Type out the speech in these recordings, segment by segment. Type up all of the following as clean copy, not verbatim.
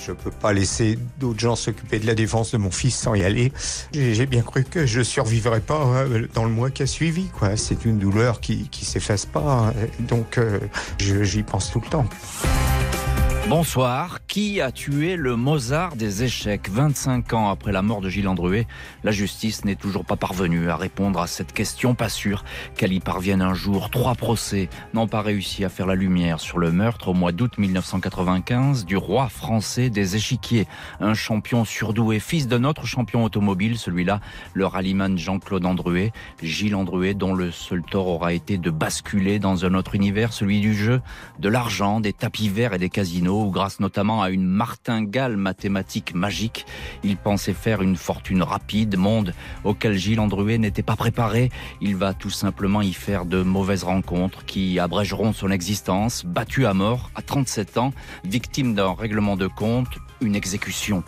Je peux pas laisser d'autres gens s'occuper de la défense de mon fils sans y aller. J'ai bien cru que je survivrais pas dans le mois qui a suivi, quoi. C'est une douleur qui s'efface pas, donc j'y pense tout le temps. Bonsoir. Qui a tué le Mozart des échecs ? 25 ans après la mort de Gilles Andruet, la justice n'est toujours pas parvenue à répondre à cette question. Pas sûr qu'elle y parvienne un jour. 3 procès n'ont pas réussi à faire la lumière sur le meurtre au mois d'août 1995 du roi français des échiquiers. Un champion surdoué, fils d'un autre champion automobile, celui-là, le rallyman Jean-Claude Andruet. Gilles Andruet, dont le seul tort aura été de basculer dans un autre univers, celui du jeu, de l'argent, des tapis verts et des casinos, où grâce notamment à une martingale mathématique magique, il pensait faire une fortune rapide, monde auquel Gilles Andruet n'était pas préparé. Il va tout simplement y faire de mauvaises rencontres qui abrégeront son existence, battu à mort à 37 ans, victime d'un règlement de compte, une exécution.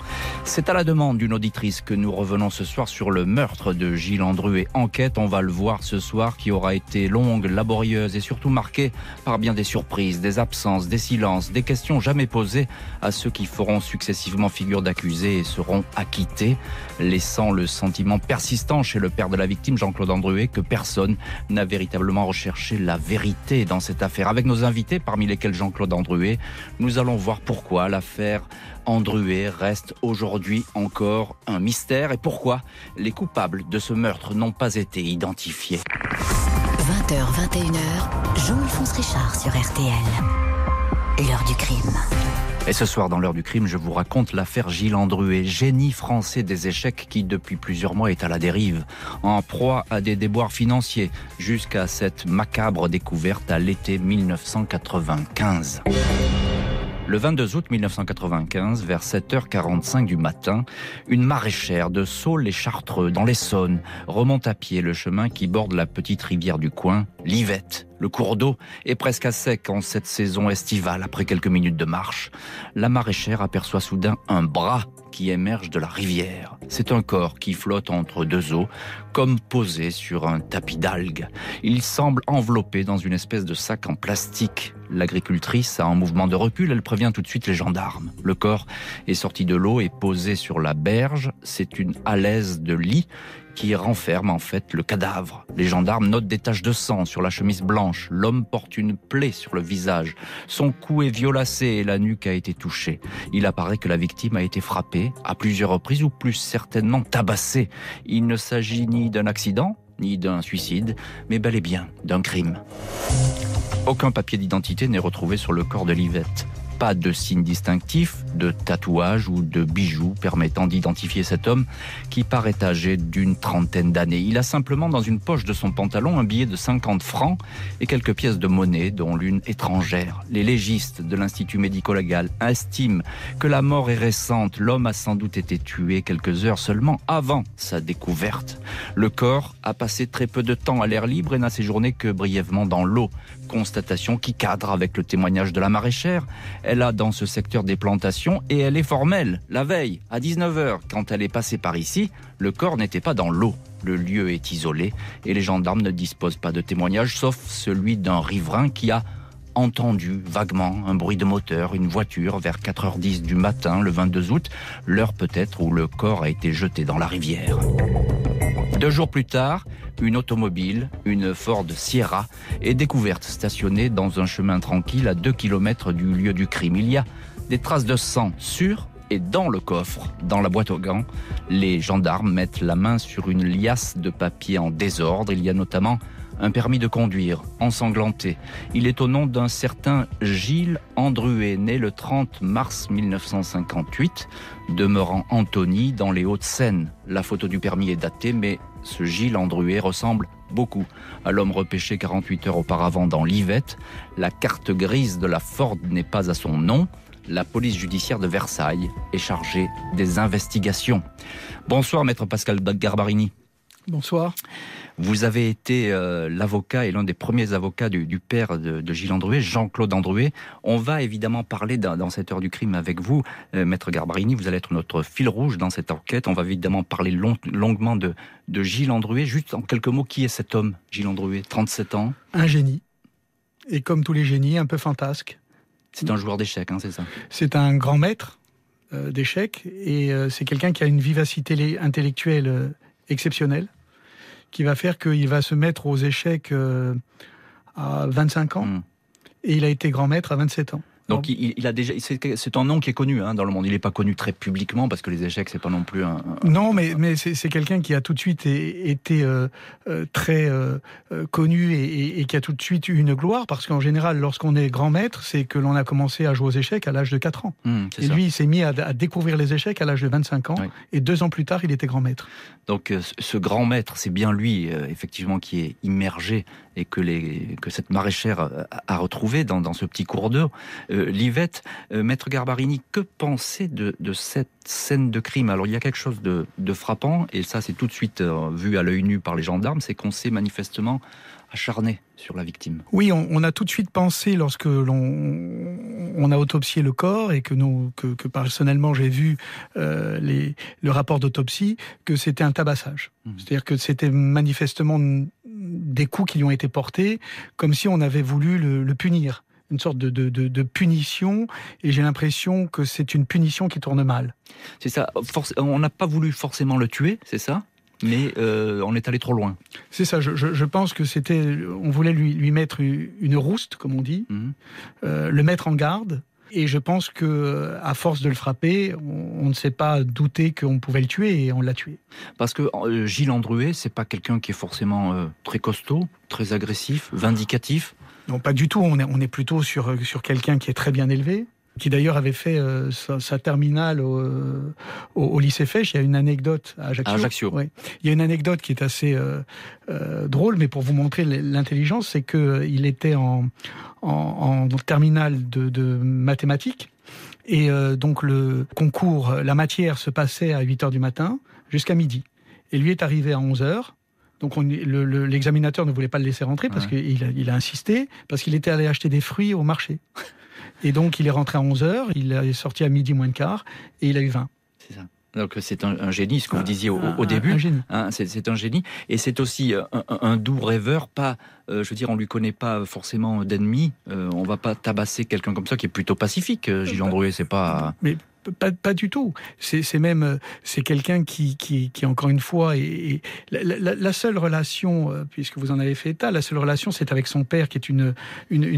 C'est à la demande d'une auditrice que nous revenons ce soir sur le meurtre de Gilles Andruet. Enquête, on va le voir ce soir, qui aura été longue, laborieuse et surtout marquée par bien des surprises, des absences, des silences, des questions jamais posées à ceux qui feront successivement figure d'accusés et seront acquittés, laissant le sentiment persistant chez le père de la victime, Jean-Claude Andruet, que personne n'a véritablement recherché la vérité dans cette affaire. Avec nos invités, parmi lesquels Jean-Claude Andruet, nous allons voir pourquoi l'affaire Andruet reste aujourd'hui encore un mystère et pourquoi les coupables de ce meurtre n'ont pas été identifiés. 20h, 21h, Jean-Alphonse Richard sur RTL. L'heure du crime. Et ce soir, dans l'heure du crime, je vous raconte l'affaire Gilles Andruet, génie français des échecs qui, depuis plusieurs mois, est à la dérive, en proie à des déboires financiers, jusqu'à cette macabre découverte à l'été 1995. Le 22 août 1995, vers 7h45 du matin, une maraîchère de Saules-les-Chartreux, dans l'Essonne, remonte à pied le chemin qui borde la petite rivière du coin, l'Yvette. Le cours d'eau est presque à sec en cette saison estivale. Après quelques minutes de marche, la maraîchère aperçoit soudain un bras qui émerge de la rivière. C'est un corps qui flotte entre deux eaux, comme posé sur un tapis d'algues. Il semble enveloppé dans une espèce de sac en plastique. L'agricultrice a un mouvement de recul, elle prévient tout de suite les gendarmes. Le corps est sorti de l'eau et posé sur la berge. C'est une alaise de lit qui renferme en fait le cadavre. Les gendarmes notent des taches de sang sur la chemise blanche. L'homme porte une plaie sur le visage. Son cou est violacé et la nuque a été touchée. Il apparaît que la victime a été frappée à plusieurs reprises ou plus certainement tabassée. Il ne s'agit ni d'un accident, ni d'un suicide, mais bel et bien d'un crime. Aucun papier d'identité n'est retrouvé sur le corps de l'Yvette. Pas de signe distinctif, de tatouage ou de bijoux permettant d'identifier cet homme qui paraît âgé d'une trentaine d'années. Il a simplement dans une poche de son pantalon un billet de 50 francs et quelques pièces de monnaie, dont l'une étrangère. Les légistes de l'Institut médico-légal estiment que la mort est récente. L'homme a sans doute été tué quelques heures seulement avant sa découverte. Le corps a passé très peu de temps à l'air libre et n'a séjourné que brièvement dans l'eau. Constatation qui cadre avec le témoignage de la maraîchère. Elle a dans ce secteur des plantations et elle est formelle. La veille, à 19h, quand elle est passée par ici, le corps n'était pas dans l'eau. Le lieu est isolé et les gendarmes ne disposent pas de témoignage, sauf celui d'un riverain qui a entendu vaguement un bruit de moteur, une voiture vers 4h10 du matin, le 22 août, l'heure peut-être où le corps a été jeté dans la rivière. 2 jours plus tard, une automobile, une Ford Sierra, est découverte stationnée dans un chemin tranquille à 2 km du lieu du crime. Il y a des traces de sang sur et dans le coffre. Dans la boîte aux gants, les gendarmes mettent la main sur une liasse de papier en désordre. Il y a notamment un permis de conduire ensanglanté. Il est au nom d'un certain Gilles Andruet, né le 30 mars 1958, demeurant Antony dans les Hauts-de-Seine. La photo du permis est datée, mais ce Gilles Andruet ressemble beaucoup à l'homme repêché 48 heures auparavant dans l'Yvette. La carte grise de la Ford n'est pas à son nom. La police judiciaire de Versailles est chargée des investigations. Bonsoir, maître Pascal Garbarini. Bonsoir. Vous avez été l'avocat et l'un des premiers avocats du père de Gilles Andruet, Jean-Claude Andruet. On va évidemment parler dans cette heure du crime avec vous, maître Garbarini. Vous allez être notre fil rouge dans cette enquête. On va évidemment parler longuement de Gilles Andruet. Juste en quelques mots, qui est cet homme, Gilles Andruet, 37 ans? Un génie. Et comme tous les génies, un peu fantasque. C'est un joueur d'échecs, hein, c'est ça? C'est un grand maître. d'échecs. Et c'est quelqu'un qui a une vivacité intellectuelle exceptionnelle, qui va faire qu'il va se mettre aux échecs à 25 ans. Et il a été grand maître à 27 ans. Donc il a déjà, c'est un nom qui est connu dans le monde. Il n'est pas connu très publiquement parce que les échecs c'est pas non plus un... Non, mais c'est quelqu'un qui a tout de suite été très connu et qui a tout de suite eu une gloire, parce qu'en général, lorsqu'on est grand maître, c'est que l'on a commencé à jouer aux échecs à l'âge de 4 ans. Et lui, il s'est mis à découvrir les échecs à l'âge de 25 ans, et 2 ans plus tard, il était grand maître. Donc ce grand maître, c'est bien lui, effectivement, qui est immergé et que cette maraîchère a retrouvé dans ce petit cours d'eau. Livette, Maître Garbarini, que penser de cette scène de crime? Alors il y a quelque chose de frappant, et ça c'est tout de suite vu à l'œil nu par les gendarmes, c'est qu'on s'est manifestement acharné sur la victime. Oui, on a tout de suite pensé, lorsque on a autopsié le corps et que personnellement j'ai vu le rapport d'autopsie, que c'était un tabassage. C'est-à-dire que c'était manifestement des coups qui lui ont été portés, comme si on avait voulu le punir. Une sorte de punition, et j'ai l'impression que c'est une punition qui tourne mal. C'est ça, on n'a pas voulu forcément le tuer, c'est ça ? Mais on est allé trop loin. C'est ça, je pense que on voulait lui mettre une rouste, comme on dit, le mettre en garde, et je pense que à force de le frapper, on ne s'est pas douté qu'on pouvait le tuer, et on l'a tué. Parce que Gilles Andruet, c'est pas quelqu'un qui est forcément très costaud, très agressif, vindicatif. Non, pas du tout, on est plutôt sur quelqu'un qui est très bien élevé, qui d'ailleurs avait fait sa terminale au lycée Fesch. Il y a une anecdote à Ajaccio. Ouais. Il y a une anecdote qui est assez drôle, mais pour vous montrer l'intelligence, c'est qu'il était en terminale de mathématiques, et donc le concours, la matière se passait à 8h du matin jusqu'à midi. Et lui est arrivé à 11h. Donc l'examinateur ne voulait pas le laisser rentrer parce qu'il a insisté, parce qu'il était allé acheter des fruits au marché. Et donc il est rentré à 11h, il est sorti à midi moins le quart, et il a eu 20. C'est ça. Donc c'est un génie, ce que vous disiez au début. Un génie. C'est un génie. Et c'est aussi un doux rêveur. Je veux dire, on lui connaît pas forcément d'ennemis. On va pas tabasser quelqu'un comme ça qui est plutôt pacifique. Gilles Andruet, c'est pas... Mais pas du tout. C'est quelqu'un qui encore une fois, et la seule relation, puisque vous en avez fait état, la seule relation, c'est avec son père, qui est une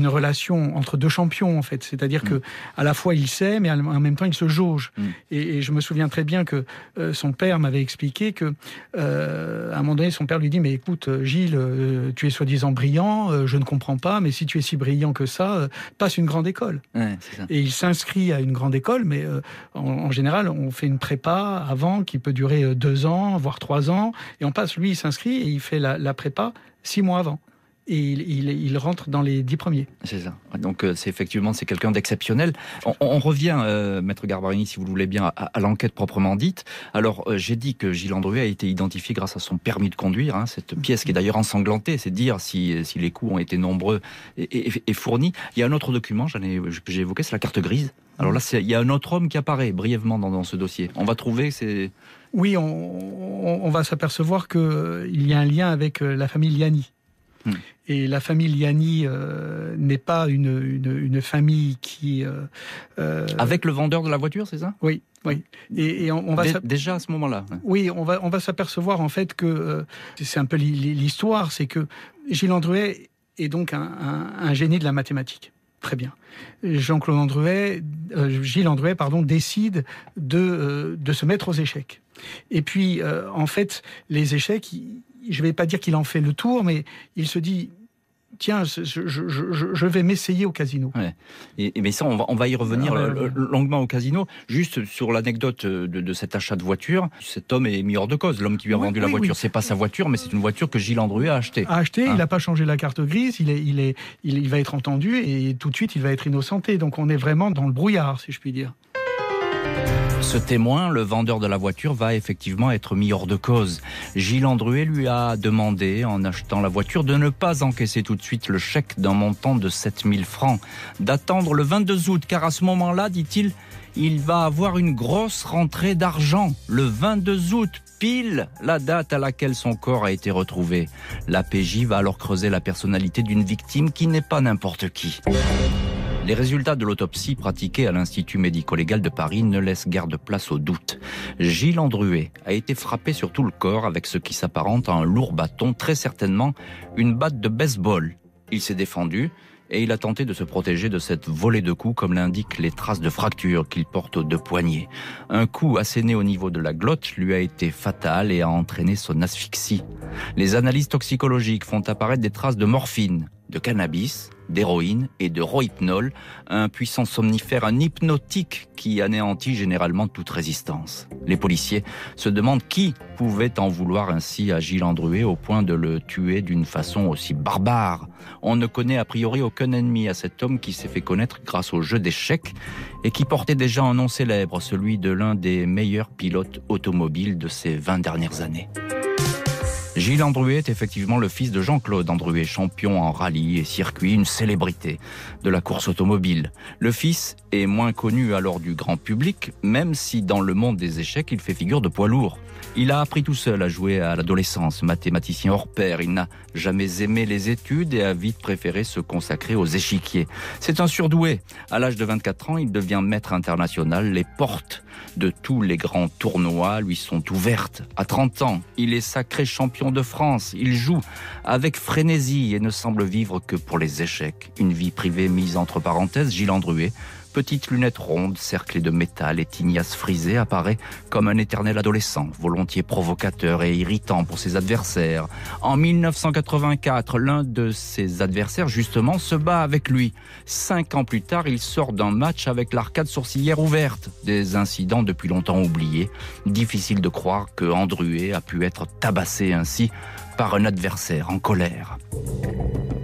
relation entre deux champions, en fait. C'est-à-dire que à la fois il sait, mais en même temps il se jauge. Et je me souviens très bien que son père m'avait expliqué que à un moment donné, son père lui dit: mais écoute, Gilles, tu es soi-disant brillant, je ne comprends pas, mais si tu es si brillant que ça, passe une grande école. Ouais, c'est ça. Et il s'inscrit à une grande école, mais en général, on fait une prépa avant qui peut durer 2 ans, voire 3 ans, et on passe, lui, il s'inscrit et il fait la prépa 6 mois avant. Et il rentre dans les 10 premiers. C'est ça. Donc c'est quelqu'un d'exceptionnel. On revient, Maître Garbarini, si vous le voulez bien, à l'enquête proprement dite. Alors j'ai dit que Gilles Andruet a été identifié grâce à son permis de conduire, cette pièce qui est d'ailleurs ensanglantée, c'est dire si les coups ont été nombreux et fournis. Il y a un autre document que j'ai évoqué, c'est la carte grise. Alors là, il y a un autre homme qui apparaît brièvement dans ce dossier. On va trouver c'est... Oui, on va s'apercevoir qu'il y a un lien avec la famille Liani. Et la famille Liani n'est pas une famille qui... Avec le vendeur de la voiture, c'est ça ? Oui. Et on va déjà à ce moment-là. Oui, on va s'apercevoir en fait que c'est un peu l'histoire, c'est que Gilles Andruet est donc un génie de la mathématique. Très bien. Gilles Andruet, décide de se mettre aux échecs. Et puis, en fait, les échecs, je ne vais pas dire qu'il en fait le tour, mais il se dit: tiens, je vais m'essayer au casino. Ouais. Mais ça, on va y revenir longuement au casino. Juste sur l'anecdote de cet achat de voiture, cet homme est mis hors de cause. L'homme qui lui a vendu la voiture, c'est pas sa voiture, mais c'est une voiture que Gilles Andruet a achetée. Il n'a pas changé la carte grise, il va être entendu et tout de suite il va être innocenté. Donc on est vraiment dans le brouillard, si je puis dire. Ce témoin, le vendeur de la voiture, va effectivement être mis hors de cause. Gilles Andruet lui a demandé, en achetant la voiture, de ne pas encaisser tout de suite le chèque d'un montant de 7000 francs, d'attendre le 22 août, car à ce moment-là, dit-il, il va avoir une grosse rentrée d'argent. Le 22 août, pile la date à laquelle son corps a été retrouvé. La PJ va alors creuser la personnalité d'une victime qui n'est pas n'importe qui. Les résultats de l'autopsie pratiquée à l'Institut médico-légal de Paris ne laissent guère de place au doute. Gilles Andruet a été frappé sur tout le corps avec ce qui s'apparente à un lourd bâton, très certainement une batte de baseball. Il s'est défendu et il a tenté de se protéger de cette volée de coups, comme l'indiquent les traces de fractures qu'il porte aux 2 poignets. Un coup asséné au niveau de la glotte lui a été fatal et a entraîné son asphyxie. Les analyses toxicologiques font apparaître des traces de morphine, de cannabis, d'héroïne et de rohypnol, un puissant somnifère, un hypnotique qui anéantit généralement toute résistance. Les policiers se demandent qui pouvait en vouloir ainsi à Gilles Andruet au point de le tuer d'une façon aussi barbare. On ne connaît a priori aucun ennemi à cet homme qui s'est fait connaître grâce au jeu d'échecs et qui portait déjà un nom célèbre, celui de l'un des meilleurs pilotes automobiles de ces 20 dernières années. Gilles Andruet est effectivement le fils de Jean-Claude Andruet, champion en rallye et circuit, une célébrité de la course automobile. Le fils est moins connu alors du grand public, même si dans le monde des échecs, il fait figure de poids lourd. Il a appris tout seul à jouer à l'adolescence, mathématicien hors pair. Il n'a jamais aimé les études et a vite préféré se consacrer aux échiquiers. C'est un surdoué. À l'âge de 24 ans, il devient maître international. Les portes de tous les grands tournois lui sont ouvertes. À 30 ans, il est sacré champion de France. Il joue avec frénésie et ne semble vivre que pour les échecs. Une vie privée mise entre parenthèses, Gilles Andruet, petite lunette ronde, cerclée de métal et tignasse frisée, apparaît comme un éternel adolescent, volontiers provocateur et irritant pour ses adversaires. En 1984, l'un de ses adversaires, justement, se bat avec lui. 5 ans plus tard, il sort d'un match avec l'arcade sourcilière ouverte. Des incidents depuis longtemps oubliés. Difficile de croire que Andruet a pu être tabassé ainsi par un adversaire en colère.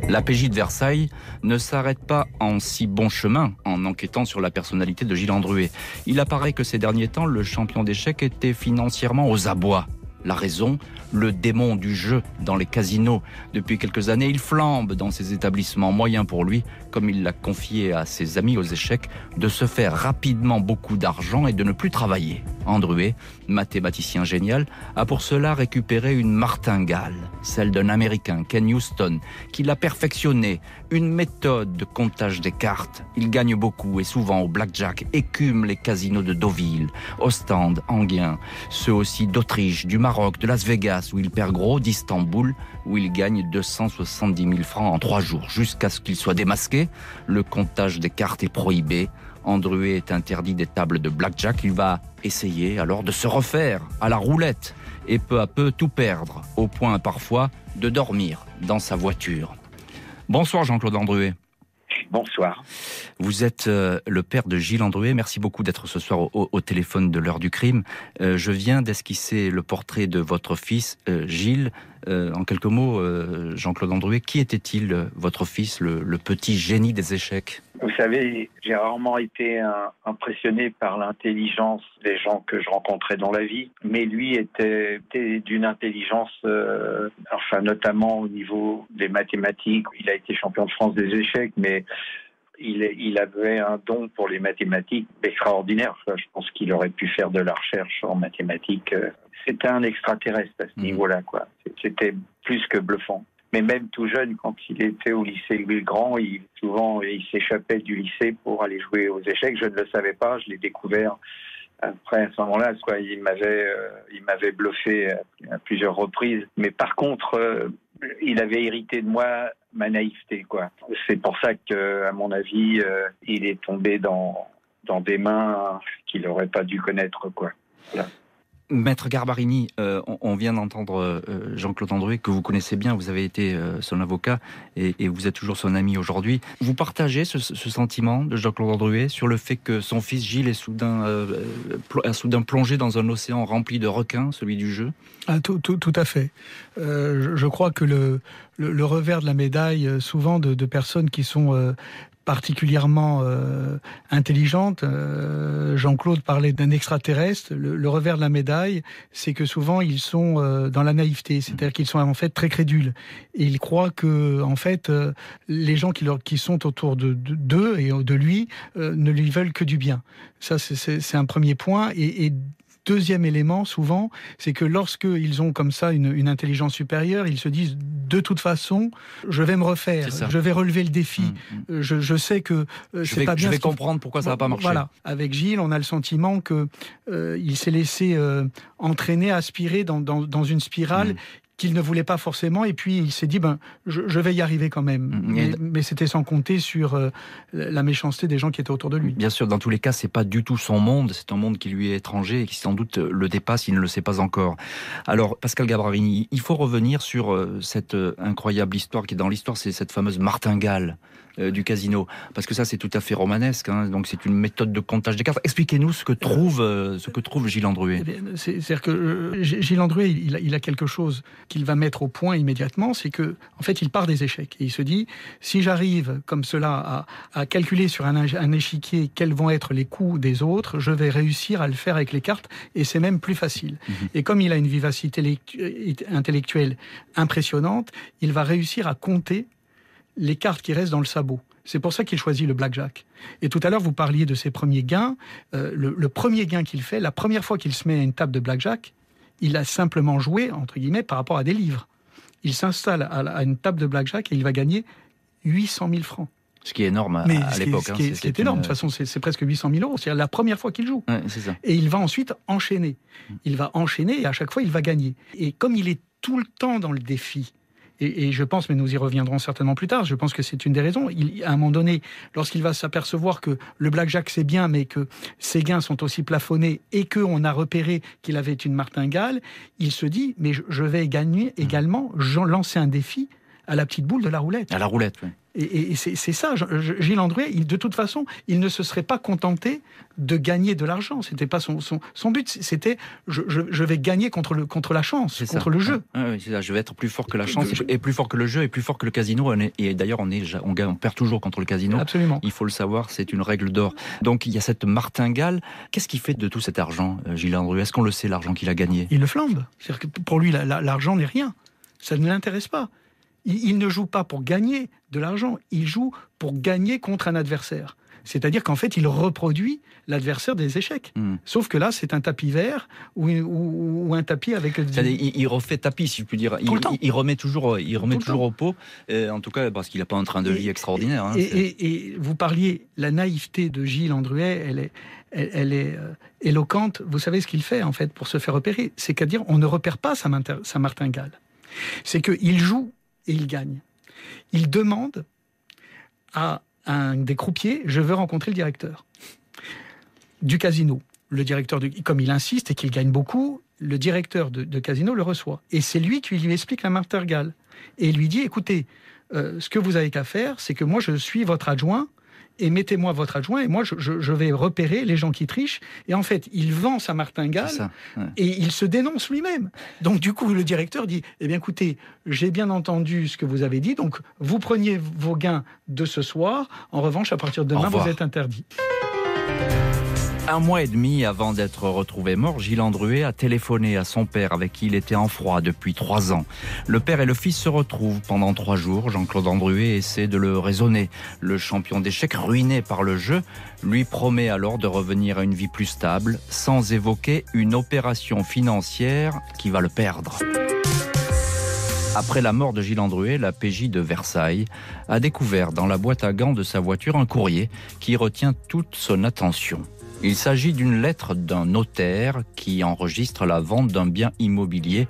La PJ de Versailles ne s'arrête pas en si bon chemin en enquêtant sur la personnalité de Gilles Andruet. Il apparaît que ces derniers temps, le champion d'échecs était financièrement aux abois. La raison, le démon du jeu dans les casinos. Depuis quelques années, il flambe dans ces établissements. Moyen pour lui, comme il l'a confié à ses amis aux échecs, de se faire rapidement beaucoup d'argent et de ne plus travailler. Andruet, mathématicien génial, a pour cela récupéré une martingale, celle d'un Américain, Ken Houston, qui l'a perfectionnée, une méthode de comptage des cartes. Il gagne beaucoup et souvent au blackjack, écume les casinos de Deauville, Ostende, Enghien, ceux aussi d'Autriche, du Maroc, de Las Vegas, où il perd gros, d'Istanbul, où il gagne 270 000 francs en 3 jours, jusqu'à ce qu'il soit démasqué. Le comptage des cartes est prohibé. Andruet est interdit des tables de blackjack. Il va essayer alors de se refaire à la roulette et peu à peu tout perdre, au point parfois de dormir dans sa voiture. Bonsoir Jean-Claude Andruet. Bonsoir. Vous êtes le père de Gilles Andruet. Merci beaucoup d'être ce soir au téléphone de l'heure du crime. Je viens d'esquisser le portrait de votre fils, Gilles. En quelques mots, Jean-Claude Andruet, qui était-il, votre fils, le petit génie des échecs ? Vous savez, j'ai rarement été impressionné par l'intelligence des gens que je rencontrais dans la vie, mais lui était d'une intelligence, notamment au niveau des mathématiques. Il a été champion de France des échecs, mais il avait un don pour les mathématiques extraordinaire. Je pense qu'il aurait pu faire de la recherche en mathématiques. C'était un extraterrestre à ce niveau-là, quoi. C'était plus que bluffant. Mais même tout jeune, quand il était au lycée Louis-le-Grand, il s'échappait du lycée pour aller jouer aux échecs. Je ne le savais pas, je l'ai découvert après à ce moment-là. Il m'avait bluffé à plusieurs reprises. Mais par contre, il avait hérité de moi ma naïveté, quoi. C'est pour ça que, à mon avis, il est tombé dans des mains qu'il n'aurait pas dû connaître, quoi. Voilà. Maître Garbarini, on vient d'entendre Jean-Claude Andruet, que vous connaissez bien, vous avez été son avocat et vous êtes toujours son ami aujourd'hui. Vous partagez ce sentiment de Jean-Claude Andruet sur le fait que son fils Gilles est a soudain plongé dans un océan rempli de requins, celui du jeu ? Tout à fait. Je crois que le revers de la médaille, souvent de personnes qui sont particulièrement intelligente. Jean-Claude parlait d'un extraterrestre. Le revers de la médaille, c'est que souvent ils sont dans la naïveté, c'est-à-dire qu'ils sont en fait très crédules. Et ils croient que en fait les gens qui sont autour d'eux et de lui ne lui veulent que du bien. Ça, c'est un premier point. Et deuxième élément, souvent, c'est que lorsqu'ils ont comme ça une intelligence supérieure, ils se disent, de toute façon, je vais me refaire, je vais relever le défi. Je sais que c'est pas bien. Je vais comprendre pourquoi ça va pas marcher. Voilà. Avec Gilles, on a le sentiment que il s'est laissé entraîner, aspirer dans une spirale qu'il ne voulait pas forcément, et puis il s'est dit je vais y arriver quand même. Mais c'était sans compter sur la méchanceté des gens qui étaient autour de lui. Bien sûr, dans tous les cas, c'est pas du tout son monde, c'est un monde qui lui est étranger et qui sans doute le dépasse, il ne le sait pas encore. Alors, Pascal Gabrarini, il faut revenir sur cette incroyable histoire qui est dans l'histoire, c'est cette fameuse martingale du casino, parce que ça c'est tout à fait romanesque, donc c'est une méthode de comptage des cartes. Expliquez-nous ce que trouve Gilles Andruet. C'est-à-dire que Gilles Andruet, il a quelque chose qu'il va mettre au point immédiatement, c'est que en fait il part des échecs et il se dit, si j'arrive comme cela à calculer sur un échiquier quels vont être les coups des autres, je vais réussir à le faire avec les cartes, et c'est même plus facile. Et comme il a une vivacité intellectuelle impressionnante, il va réussir à compter les cartes qui restent dans le sabot. C'est pour ça qu'il choisit le blackjack. Et tout à l'heure, vous parliez de ses premiers gains. Le premier gain qu'il fait, la première fois qu'il se met à une table de blackjack, il a simplement joué, entre guillemets, par rapport à des livres. Il s'installe à une table de blackjack et il va gagner 800 000 francs. Ce qui est énorme à l'époque. Ce qui est énorme. De toute façon, c'est presque 800 000 euros. C'est la première fois qu'il joue. Ouais, c'est ça. Et il va ensuite enchaîner. Il va enchaîner et à chaque fois, il va gagner. Et comme il est tout le temps dans le défi, et je pense, mais nous y reviendrons certainement plus tard, je pense que c'est une des raisons, à un moment donné, lorsqu'il va s'apercevoir que le blackjack c'est bien, mais que ses gains sont aussi plafonnés et qu'on a repéré qu'il avait une martingale, il se dit, mais je vais gagner également, lancer un défi à la petite boule de la roulette. À la roulette, oui. Et c'est ça, Gilles Andruet, de toute façon, il ne se serait pas contenté de gagner de l'argent. C'était pas son but. C'était je vais gagner contre la chance, contre le jeu. Oui, c'est ça. Je vais être plus fort que la chance, et plus fort que le jeu, et plus fort que le casino. Et d'ailleurs, on perd toujours contre le casino. Absolument. Il faut le savoir, c'est une règle d'or. Donc il y a cette martingale. Qu'est-ce qu'il fait de tout cet argent, Gilles Andruet? Est-ce qu'on le sait, l'argent qu'il a gagné? Il le flambe. C'est-à-dire que pour lui, l'argent n'est rien. Ça ne l'intéresse pas. Il ne joue pas pour gagner de l'argent, il joue pour gagner contre un adversaire. C'est-à-dire qu'en fait, il reproduit l'adversaire des échecs. Sauf que là, c'est un tapis vert ou un tapis avec... Il refait tapis, si je puis dire. Il remet toujours au pot, en tout cas parce qu'il n'a pas un train de vie extraordinaire. Et vous parliez, la naïveté de Gilles Andruet, elle est éloquente. Vous savez ce qu'il fait, en fait, pour se faire repérer. C'est qu'à dire, on ne repère pas sa martingale. C'est qu'il joue et il gagne. Il demande à un des croupiers, je veux rencontrer le directeur du casino. Le directeur, comme il insiste et qu'il gagne beaucoup, le directeur de casino le reçoit. Et c'est lui qui lui explique la martingale. Et il lui dit, écoutez, ce que vous avez qu'à faire, c'est que moi je suis votre adjoint, et mettez-moi votre adjoint, et moi je vais repérer les gens qui trichent. Et en fait, il vend sa martingale, et il se dénonce lui-même. Donc du coup, le directeur dit, eh bien écoutez, j'ai bien entendu ce que vous avez dit, donc vous preniez vos gains de ce soir, en revanche, à partir de demain, vous êtes interdit. 1 mois et demi avant d'être retrouvé mort, Gilles Andruet a téléphoné à son père avec qui il était en froid depuis 3 ans. Le père et le fils se retrouvent pendant 3 jours. Jean-Claude Andruet essaie de le raisonner. Le champion d'échecs, ruiné par le jeu, lui promet alors de revenir à une vie plus stable, sans évoquer une opération financière qui va le perdre. Après la mort de Gilles Andruet, la PJ de Versailles a découvert dans la boîte à gants de sa voiture un courrier qui retient toute son attention. Il s'agit d'une lettre d'un notaire qui enregistre la vente d'un bien immobilier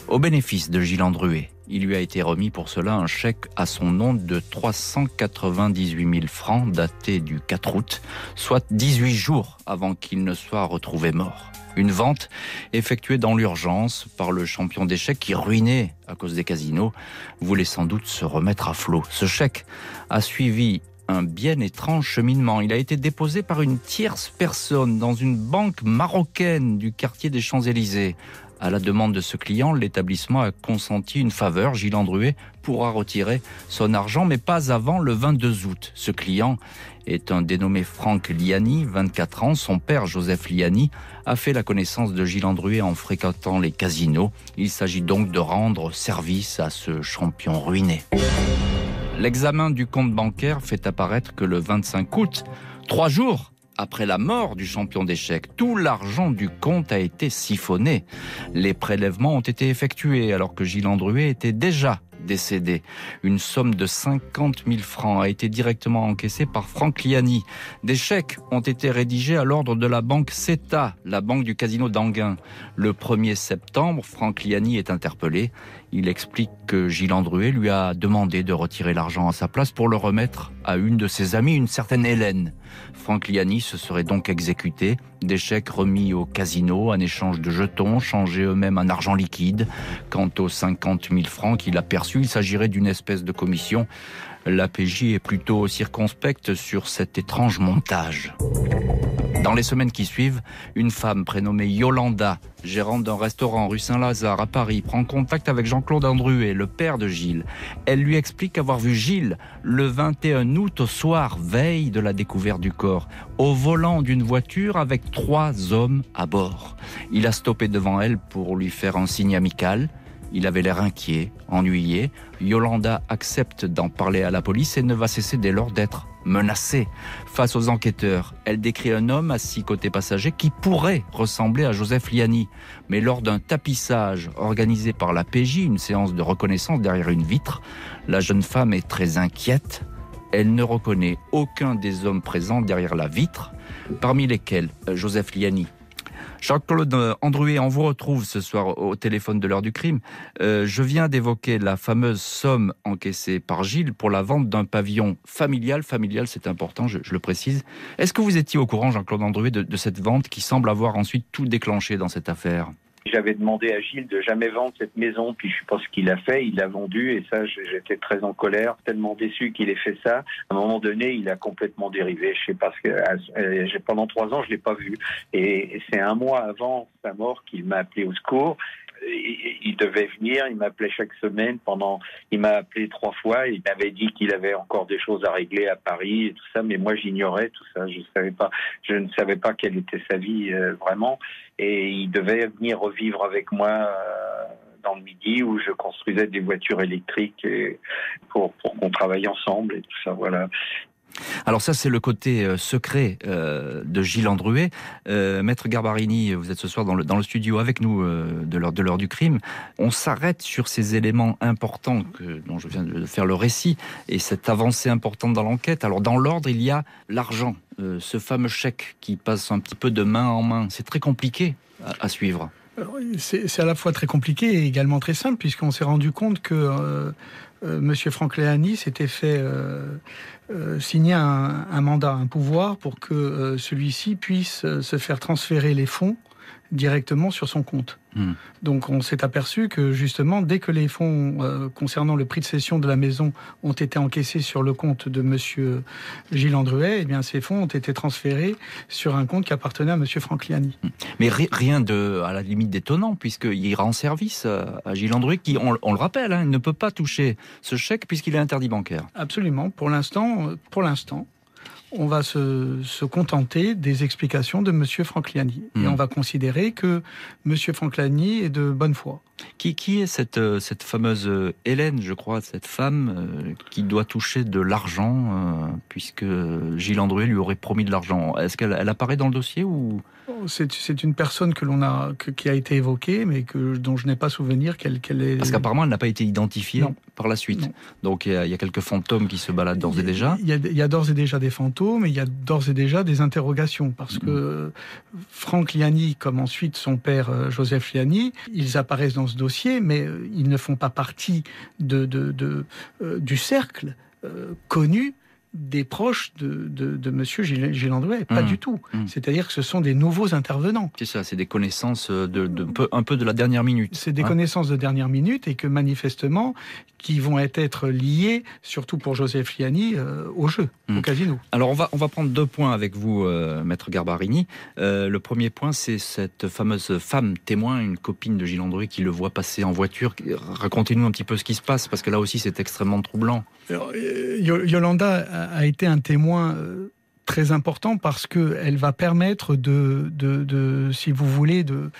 au bénéfice de Gilles Andruet. Il lui a été remis pour cela un chèque à son nom de 398 000 francs daté du 4 août, soit 18 jours avant qu'il ne soit retrouvé mort. Une vente effectuée dans l'urgence par le champion d'échecs qui, ruiné à cause des casinos, voulait sans doute se remettre à flot. Ce chèque a suivi un bien étrange cheminement. Il a été déposé par une tierce personne dans une banque marocaine du quartier des Champs-Élysées. À la demande de ce client, l'établissement a consenti une faveur. Gilles Andruet pourra retirer son argent, mais pas avant le 22 août. Ce client est un dénommé Franck Liani, 24 ans. Son père, Joseph Liani, a fait la connaissance de Gilles Andruet en fréquentant les casinos. Il s'agit donc de rendre service à ce champion ruiné. L'examen du compte bancaire fait apparaître que le 25 août, 3 jours après la mort du champion d'échecs, tout l'argent du compte a été siphonné. Les prélèvements ont été effectués alors que Gilles Andruet était déjà décédé. Une somme de 50 000 francs a été directement encaissée par Franck Liani. Des chèques ont été rédigés à l'ordre de la banque CETA, la banque du casino d'Anguin. Le 1er septembre, Franck Liani est interpellé. Il explique que Gilles Andruet lui a demandé de retirer l'argent à sa place pour le remettre à une de ses amies, une certaine Hélène. Franck Liani se serait donc exécuté. Des chèques remis au casino en échange de jetons, changés eux-mêmes en argent liquide. Quant aux 50 000 francs qu'il a perçus, il s'agirait d'une espèce de commission. L'APJ est plutôt circonspecte sur cet étrange montage. Dans les semaines qui suivent, une femme prénommée Yolanda, gérante d'un restaurant rue Saint-Lazare à Paris, prend contact avec Jean-Claude Andruet, le père de Gilles. Elle lui explique avoir vu Gilles le 21 août au soir, veille de la découverte du corps, au volant d'une voiture avec 3 hommes à bord. Il a stoppé devant elle pour lui faire un signe amical. Il avait l'air inquiet, ennuyé. Yolanda accepte d'en parler à la police et ne va cesser dès lors d'être menacée. Face aux enquêteurs, elle décrit un homme assis côté passager qui pourrait ressembler à Joseph Liani. Mais lors d'un tapissage organisé par la PJ, une séance de reconnaissance derrière une vitre, la jeune femme est très inquiète. Elle ne reconnaît aucun des hommes présents derrière la vitre, parmi lesquels Joseph Liani. Jean-Claude Andruet, on vous retrouve ce soir au téléphone de l'heure du crime. Je viens d'évoquer la fameuse somme encaissée par Gilles pour la vente d'un pavillon familial. Familial, c'est important, je le précise. Est-ce que vous étiez au courant, Jean-Claude Andruet, de cette vente qui semble avoir ensuite tout déclenché dans cette affaire ? J'avais demandé à Gilles de jamais vendre cette maison, puis je sais pas ce qu'il a fait, il l'a vendue, et ça, j'étais très en colère, tellement déçu qu'il ait fait ça. À un moment donné, il a complètement dérivé. Je sais pas ce que, pendant 3 ans, je l'ai pas vu. Et c'est 1 mois avant sa mort qu'il m'a appelé au secours. Il devait venir, il m'appelait chaque semaine il m'a appelé 3 fois, il m'avait dit qu'il avait encore des choses à régler à Paris et tout ça, mais moi j'ignorais tout ça, je ne savais pas quelle était sa vie vraiment, et il devait venir revivre avec moi dans le Midi où je construisais des voitures électriques pour qu'on travaille ensemble et tout ça, voilà. Alors ça, c'est le côté secret de Gilles Andruet. Maître Garbarini, vous êtes ce soir dans le studio avec nous de l'heure du crime. On s'arrête sur ces éléments importants dont je viens de faire le récit et cette avancée importante dans l'enquête. Alors dans l'ordre, il y a l'argent, ce fameux chèque qui passe un petit peu de main en main. C'est très compliqué à suivre. C'est à la fois très compliqué et également très simple, puisqu'on s'est rendu compte que Monsieur Franck Liani s'était fait signer un mandat, un pouvoir pour que celui-ci puisse se faire transférer les fonds directement sur son compte. Donc on s'est aperçu que justement, dès que les fonds concernant le prix de cession de la maison ont été encaissés sur le compte de monsieur Gilles Andruet, eh bien ces fonds ont été transférés sur un compte qui appartenait à monsieur Franck Liani. Mais rien de, à la limite, d'étonnant, puisqu'il rend service à Gilles Andruet, qui, on le rappelle, il ne peut pas toucher ce chèque puisqu'il est interdit bancaire. Absolument. Pour l'instant, on va se contenter des explications de monsieur Franck Liani. Et on va considérer que monsieur Franck Liani est de bonne foi. Qui est cette fameuse Hélène, je crois, cette femme qui doit toucher de l'argent, puisque Gilles Andruet lui aurait promis de l'argent. Est-ce qu'elle apparaît dans le dossier ou... C'est une personne qui a été évoquée, mais dont je n'ai pas souvenir qu'elle est... Parce qu'apparemment, elle n'a pas été identifiée par la suite. Non. Donc il y a quelques fantômes qui se baladent d'ores et déjà. Il y a d'ores et déjà des fantômes, et il y a d'ores et déjà des interrogations, parce que Franck Liani, comme ensuite son père Joseph Liani, ils apparaissent dans ce dossier, mais ils ne font pas partie du cercle connu des proches de monsieur Gilles Andruet, pas du tout. C'est-à-dire que ce sont des nouveaux intervenants. C'est ça, c'est des connaissances un peu de la dernière minute. C'est des connaissances de dernière minute et que manifestement, qui vont être liées, surtout pour Joseph Liani, au jeu, au casino. Alors on va prendre 2 points avec vous, Maître Garbarini. Le premier point, c'est cette fameuse femme témoin, une copine de Gilles Andruet qui le voit passer en voiture. Racontez-nous un petit peu ce qui se passe, parce que là aussi c'est extrêmement troublant. Alors, Yolanda a été un témoin très important parce qu'elle va permettre si vous voulez, de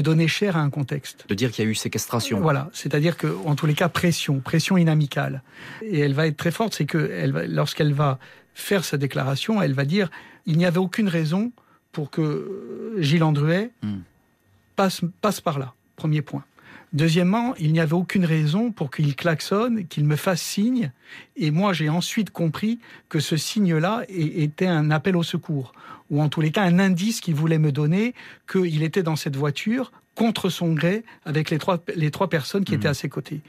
donner chair à un contexte. De dire qu'il y a eu séquestration. Voilà, c'est-à-dire qu'en tous les cas, pression inamicale. Et elle va être très forte, c'est que lorsqu'elle va faire sa déclaration, elle va dire il n'y avait aucune raison pour que Gilles Andruet passe par là. Premier point. Deuxièmement, il n'y avait aucune raison pour qu'il klaxonne, qu'il me fasse signe. Et moi, j'ai ensuite compris que ce signe-là était un appel au secours. Ou en tous les cas, un indice qu'il voulait me donner qu'il était dans cette voiture contre son gré avec les trois personnes qui étaient à ses côtés.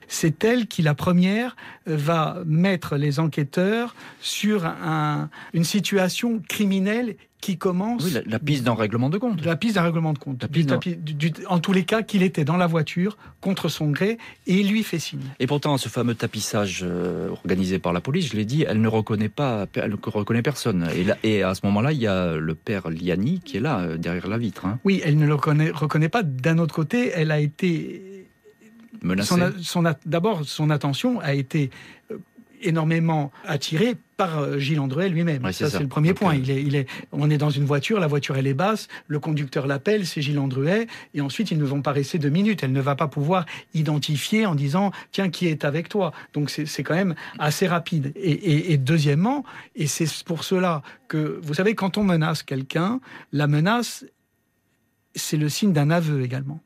C'est elle qui, la première, va mettre les enquêteurs sur une situation criminelle qui commence... Oui, la piste d'un règlement de compte. La piste d'un règlement de compte. En tous les cas, qu'il était dans la voiture, contre son gré, et il lui fait signe. Et pourtant, ce fameux tapissage organisé par la police, je l'ai dit, elle ne reconnaît personne. Et à ce moment-là, il y a le père Liani qui est là, derrière la vitre. Hein. Oui, elle ne le reconnaît pas. D'un autre côté, elle a été... menacée. D'abord, son attention a été énormément attirée par Gilles Andruet lui-même. Ouais, c'est le premier point. On est dans une voiture, la voiture elle est basse, le conducteur l'appelle, c'est Gilles Andruet, et ensuite ils ne vont pas rester 2 minutes. Elle ne va pas pouvoir identifier en disant « Tiens, qui est avec toi ?» Donc c'est quand même assez rapide. Et deuxièmement, et c'est pour cela que, vous savez, quand on menace quelqu'un, la menace, c'est le signe d'un aveu également.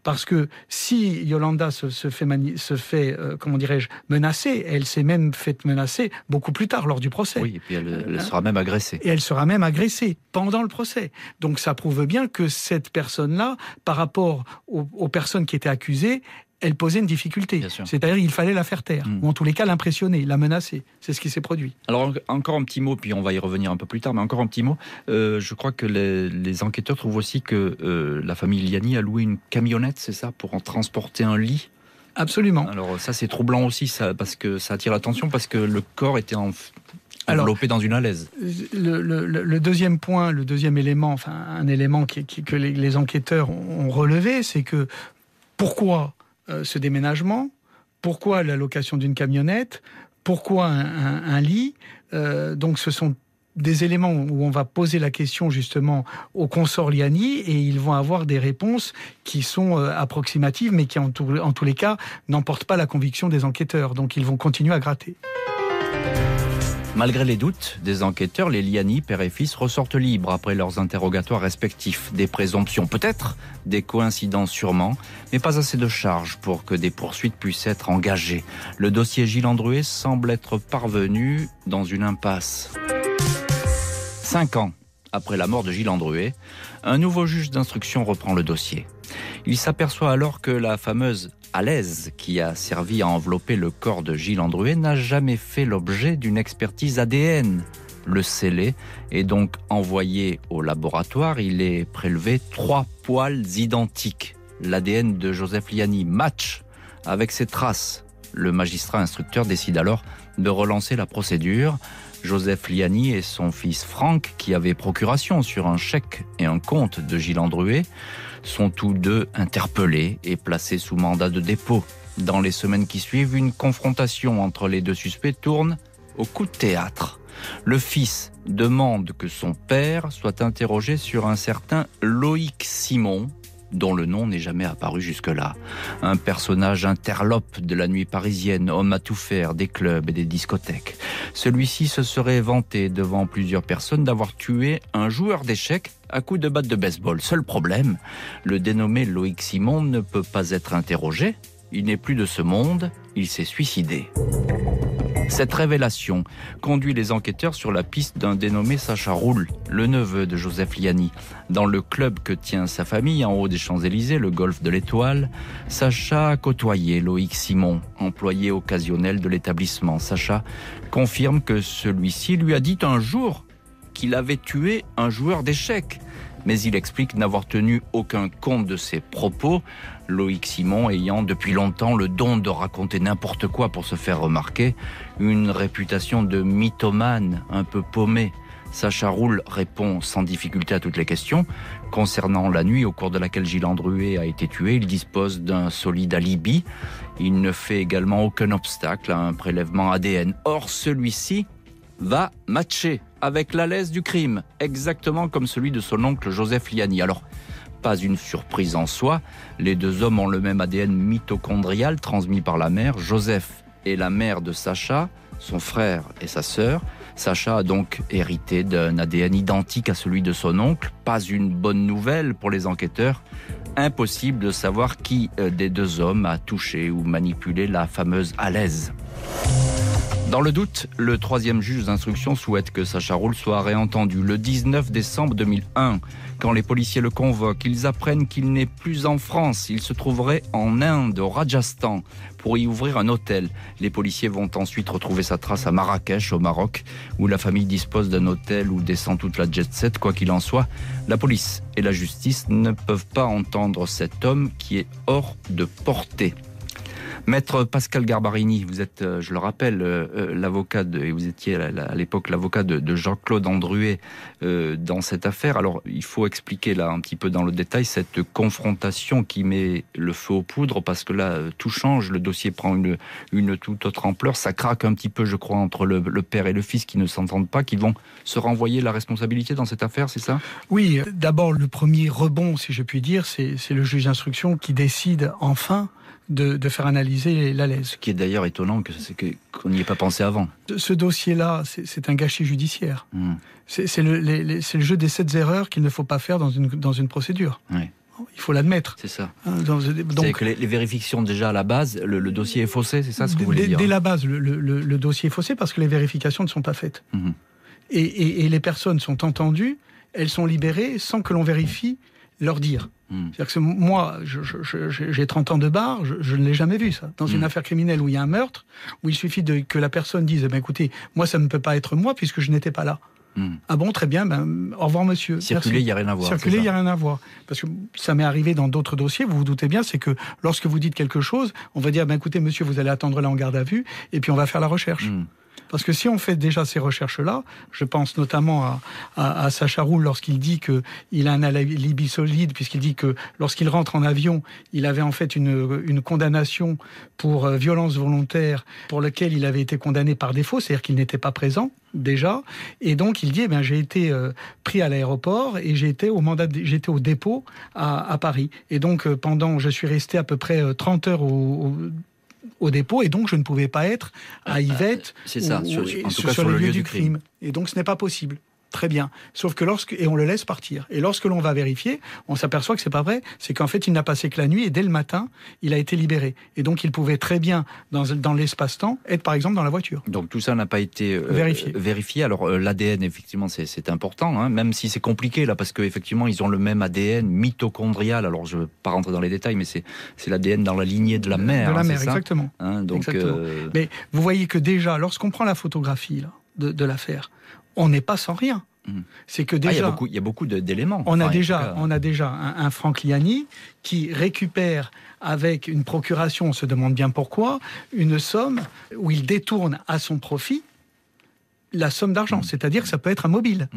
Parce que si Yolanda se fait comment dirais-je, menacer, elle s'est même fait menacer beaucoup plus tard lors du procès. Oui, et puis elle sera même agressée. Et elle sera même agressée pendant le procès. Donc ça prouve bien que cette personne-là, par rapport aux personnes qui étaient accusées, elle posait une difficulté. C'est-à-dire qu'il fallait la faire taire, ou en tous les cas l'impressionner, la menacer. C'est ce qui s'est produit. Alors encore un petit mot, puis on va y revenir un peu plus tard, mais encore un petit mot. Je crois que les enquêteurs trouvent aussi que la famille Liani a loué une camionnette, c'est ça, pour en transporter un lit. Absolument. Alors ça c'est troublant aussi, ça, parce que ça attire l'attention, parce que le corps était enveloppé dans une alaise. Le deuxième point, le deuxième élément, enfin un élément que les enquêteurs ont relevé, c'est que pourquoi ce déménagement, pourquoi la location d'une camionnette, pourquoi un lit. Donc ce sont des éléments où on va poser la question justement au consort Liani, et ils vont avoir des réponses qui sont approximatives, mais qui en tous les cas n'emportent pas la conviction des enquêteurs. Donc ils vont continuer à gratter. Malgré les doutes des enquêteurs, les Liani, père et fils, ressortent libres après leurs interrogatoires respectifs. Des présomptions peut-être, des coïncidences sûrement, mais pas assez de charges pour que des poursuites puissent être engagées. Le dossier Gilles Andruet semble être parvenu dans une impasse. 5 ans après la mort de Gilles Andruet, un nouveau juge d'instruction reprend le dossier. Il s'aperçoit alors que la fameuse alaise qui a servi à envelopper le corps de Gilles Andruet n'a jamais fait l'objet d'une expertise ADN. Le scellé est donc envoyé au laboratoire. Il est prélevé 3 poils identiques. L'ADN de Joseph Liani match avec ses traces. Le magistrat instructeur décide alors de relancer la procédure. Joseph Liani et son fils Franck, qui avaient procuration sur un chèque et un compte de Gilles Andruet, sont tous deux interpellés et placés sous mandat de dépôt. Dans les semaines qui suivent, une confrontation entre les deux suspects tourne au coup de théâtre. Le fils demande que son père soit interrogé sur un certain Loïc Simon, dont le nom n'est jamais apparu jusque-là. Un personnage interlope de la nuit parisienne, homme à tout faire, des clubs et des discothèques. Celui-ci se serait vanté devant plusieurs personnes d'avoir tué un joueur d'échecs à coups de batte de baseball. Seul problème, le dénommé Loïc Simon ne peut pas être interrogé. Il n'est plus de ce monde, il s'est suicidé. Cette révélation conduit les enquêteurs sur la piste d'un dénommé Sacha Roule, le neveu de Joseph Liani. Dans le club que tient sa famille en haut des Champs-Élysées, le Golf de l'Étoile, Sacha a côtoyé Loïc Simon, employé occasionnel de l'établissement. Sacha confirme que celui-ci lui a dit un jour qu'il avait tué un joueur d'échecs. Mais il explique n'avoir tenu aucun compte de ses propos, Loïc Simon ayant depuis longtemps le don de raconter n'importe quoi pour se faire remarquer, une réputation de mythomane un peu paumé. Sacha Roule répond sans difficulté à toutes les questions. Concernant la nuit au cours de laquelle Gilles Andruet a été tué, il dispose d'un solide alibi. Il ne fait également aucun obstacle à un prélèvement ADN. Or, celui-ci va matcher avec l'alaise du crime, exactement comme celui de son oncle Joseph Liani. Alors, pas une surprise en soi, les deux hommes ont le même ADN mitochondrial transmis par la mère. Joseph est la mère de Sacha, son frère et sa sœur. Sacha a donc hérité d'un ADN identique à celui de son oncle. Pas une bonne nouvelle pour les enquêteurs. Impossible de savoir qui des deux hommes a touché ou manipulé la fameuse alaise. Dans le doute, le 3e juge d'instruction souhaite que Sacha Roul soit réentendu. Le 19 décembre 2001, quand les policiers le convoquent, ils apprennent qu'il n'est plus en France. Il se trouverait en Inde, au Rajasthan, pour y ouvrir un hôtel. Les policiers vont ensuite retrouver sa trace à Marrakech, au Maroc, où la famille dispose d'un hôtel où descend toute la jet-set. Quoi qu'il en soit, la police et la justice ne peuvent pas entendre cet homme qui est hors de portée. Maître Pascal Garbarini, vous êtes, je le rappelle, l'avocat et vous étiez à l'époque l'avocat de Jean-Claude Andruet dans cette affaire. Alors, il faut expliquer là un petit peu dans le détail cette confrontation qui met le feu aux poudres, parce que là, tout change, le dossier prend une toute autre ampleur. Ça craque un petit peu, je crois, entre le père et le fils qui ne s'entendent pas, qui vont se renvoyer la responsabilité dans cette affaire, c'est ça ? Oui, d'abord, le premier rebond, si je puis dire, c'est le juge d'instruction qui décide enfin de faire analyser l'alaise. Ce qui est d'ailleurs étonnant, c'est qu'on n'y ait pas pensé avant. Ce dossier-là, c'est un gâchis judiciaire. C'est le jeu des 7 erreurs qu'il ne faut pas faire dans une procédure. Oui. Il faut l'admettre. C'est ça. Donc, c'est que les vérifications, déjà à la base, le dossier est faussé, c'est ça ce que vous voulez dire ? Dès la base, le dossier est faussé parce que les vérifications ne sont pas faites. Et les personnes sont entendues, elles sont libérées sans que l'on vérifie leur dire. C'est-à-dire que moi, j'ai 30 ans de bar, je ne l'ai jamais vu ça. Dans une affaire criminelle où il y a un meurtre, où il suffit que la personne dise écoutez, moi ça ne peut pas être moi puisque je n'étais pas là. Ah bon, très bien, au revoir monsieur. Circuler, il n'y a rien à voir. Circuler, il n'y a rien à voir. Parce que ça m'est arrivé dans d'autres dossiers, vous vous doutez bien, c'est que lorsque vous dites quelque chose, on va dire écoutez monsieur, vous allez attendre là en garde à vue, et puis on va faire la recherche. Parce que si on fait déjà ces recherches-là, je pense notamment à Sacha Roul lorsqu'il dit qu'il a un alibi solide, puisqu'il dit que lorsqu'il rentre en avion, il avait en fait une condamnation pour violence volontaire pour laquelle il avait été condamné par défaut, c'est-à-dire qu'il n'était pas présent déjà, et donc il dit j'ai été pris à l'aéroport et j'étais au dépôt à Paris. Et donc je suis resté à peu près 30 heures au dépôt, et donc je ne pouvais pas être à Yvette c'est ça, sur le lieu du crime. Et donc ce n'est pas possible. Très bien. Sauf que et on le laisse partir. Et lorsque l'on va vérifier, on s'aperçoit que c'est pas vrai. C'est qu'en fait, il n'a passé que la nuit, et dès le matin, il a été libéré. Et donc, il pouvait très bien, dans l'espace-temps, être par exemple dans la voiture. Donc tout ça n'a pas été vérifié. Alors l'ADN, effectivement, c'est important, même si c'est compliqué là, parce qu'effectivement, ils ont le même ADN mitochondrial. Alors je ne veux pas rentrer dans les détails, mais c'est l'ADN dans la lignée de la mère. De la mère, c'est exactement. Ça donc, exactement. Mais vous voyez que déjà, lorsqu'on prend la photographie là, de l'affaire, on n'est pas sans rien. C'est que déjà, il y a beaucoup d'éléments. On a déjà un Franck Liani qui récupère avec une procuration, on se demande bien pourquoi, une somme où il détourne à son profit la somme d'argent, c'est-à-dire que ça peut être un mobile.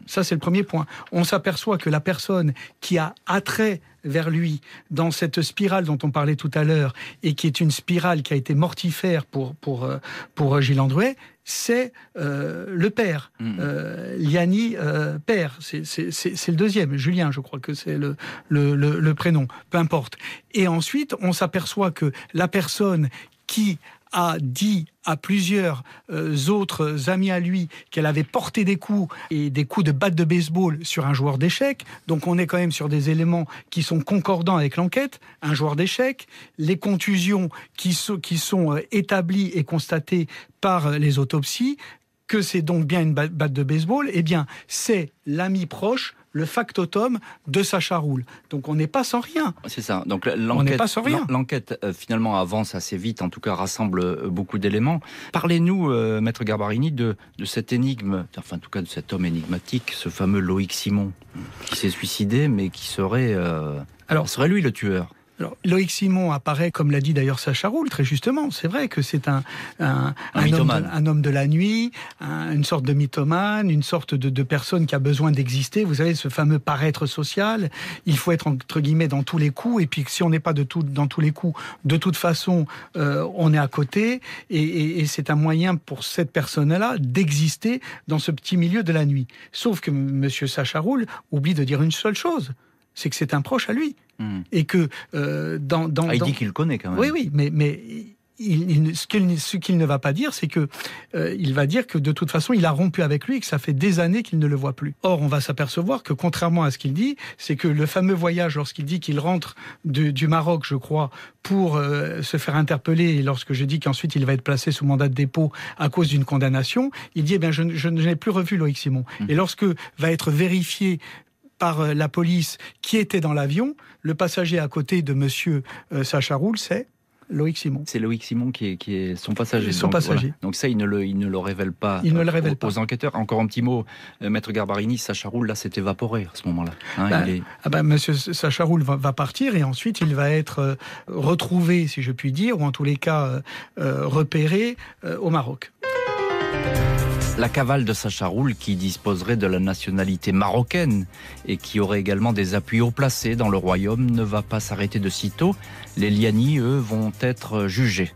Ça, c'est le premier point. On s'aperçoit que la personne qui a attrait vers lui dans cette spirale dont on parlait tout à l'heure, et qui est une spirale qui a été mortifère pour Gilles Andruet, c'est le père, Liani père, c'est le deuxième, Julien, je crois que c'est le prénom, peu importe. Et ensuite, on s'aperçoit que la personne qui a dit à plusieurs autres amis à lui qu'elle avait porté des coups, et des coups de batte de baseball sur un joueur d'échecs. Donc on est quand même sur des éléments qui sont concordants avec l'enquête. Un joueur d'échecs, les contusions qui sont établies et constatées par les autopsies, que c'est donc bien une batte de baseball, eh bien c'est l'ami proche, le factotum de Sacha Roul. Donc on n'est pas sans rien. C'est ça. Donc l'enquête finalement avance assez vite, en tout cas rassemble beaucoup d'éléments. Parlez-nous, Maître Garbarini, de cette énigme, enfin en tout cas de cet homme énigmatique, ce fameux Loïc Simon, qui s'est suicidé, mais qui serait lui le tueur. Alors, Loïc Simon apparaît, comme l'a dit d'ailleurs Sacha Roul, très justement. C'est vrai que c'est un homme de la nuit, une sorte de mythomane, une sorte de personne qui a besoin d'exister. Vous savez, ce fameux paraître social. Il faut être, entre guillemets, dans tous les coups. Et puis, si on n'est pas dans tous les coups, de toute façon, on est à côté. Et c'est un moyen pour cette personne-là d'exister dans ce petit milieu de la nuit. Sauf que monsieur Sacha Roul oublie de dire une seule chose. C'est que c'est un proche à lui. Et que il dit qu'il le connaît quand même. Oui, mais ce qu'il ne va pas dire, c'est que il va dire que de toute façon, il a rompu avec lui et que ça fait des années qu'il ne le voit plus. Or, on va s'apercevoir que contrairement à ce qu'il dit, c'est que le fameux voyage, lorsqu'il dit qu'il rentre du Maroc, je crois, pour se faire interpeller, et lorsque je dis qu'ensuite il va être placé sous mandat de dépôt à cause d'une condamnation, il dit je n'ai plus revu Loïc Simon. Et lorsque va être vérifié par la police qui était dans l'avion, le passager à côté de monsieur Sacha Roul, c'est Loïc Simon. C'est Loïc Simon qui est son passager. Son passager. Voilà. Donc ça, il ne le révèle pas, aux enquêteurs. Encore un petit mot, Maître Garbarini, Sacha Roul, là, s'est évaporé à ce moment-là. Monsieur Sacha Roul va partir et ensuite il va être retrouvé, si je puis dire, ou en tous les cas repéré au Maroc. La cavale de Sacha Roul, qui disposerait de la nationalité marocaine et qui aurait également des appuis haut placés dans le royaume, ne va pas s'arrêter de sitôt. Les Liani, eux, vont être jugés.